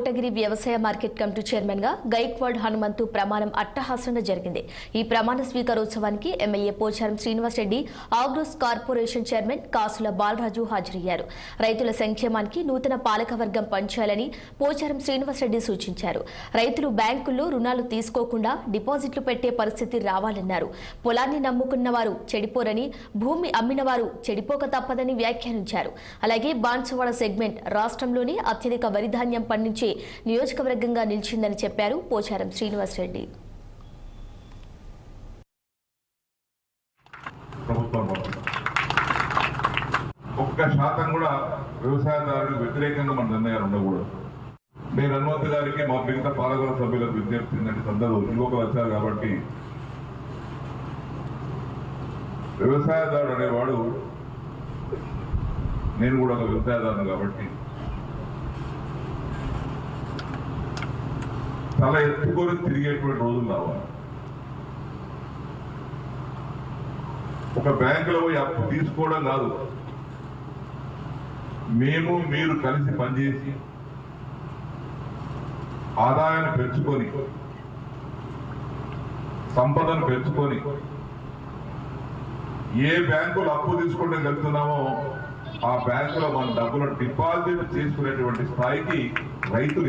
కోటగిరి వ్యవసాయ market committee chairman గా గైక్వాడ్ హనుమంతు ప్రమాణం అట్టహాసంగా జరిగింది. ఈ ప్రమాణ స్వీకారోత్సవానికి MLA Pocharam Srinivas Reddy, Agros corporation chairman Kasula Balaraju హాజరయ్యారు. రైతుల సంక్షేమానికి నూతన పాలకవర్గం పనిచేయాలని పోచారం శ్రీనివాస్ రెడ్డి సూచించారు. రైతులు బ్యాంకుల్లో రుణాలు తీసుకోకుండా డిపాజిట్లు పెట్టే పరిస్థితి రావాలన్నారు. పొలాన్ని నమ్ముకున్న వారు చెడిపోరని, భూమి అమ్మిన వారు చెడిపోక తప్పదని వ్యాఖ్యానించారు. అలాగే బాన్సువాడ సెగ్మెంట్ రాష్ట్రంలోనే అత్యధిక వరిధాన్యం పండించే నియోజకవర్గంగా నిలిచిందని చెప్పారు పోచారం శ్రీనివాస్ రెడ్డి. ఒక్క శాతం కూడా వ్యవసాయదారులకు వ్యతిరేకంగా మన నిర్ణయాలు ఉండకూడదు. నేను హనుమంతు గారికి మా మిగతా పాలకుల సభ్యులకు విజ్ఞప్తి ఏంటంటే, సందర్భం యువకులు వచ్చారు కాబట్టి వ్యవసాయదారుడు అనేవాడు, నేను కూడా ఒక వ్యవసాయదారుడు కాబట్టి చాలా ఎత్తుకొని తిరిగేటువంటి రోజులు రావాలి. ఒక బ్యాంకులో పోయి అప్పు తీసుకోవడం కాదు, మేము మీరు కలిసి పనిచేసి ఆదాయాన్ని పెంచుకొని సంపదను పెంచుకొని ఏ బ్యాంకులో అప్పు తీసుకోవడం వెళ్తున్నామో ఆ బ్యాంకులో మన డబ్బులను డిపాజిట్ చేసుకునేటువంటి స్థాయికి రైతులు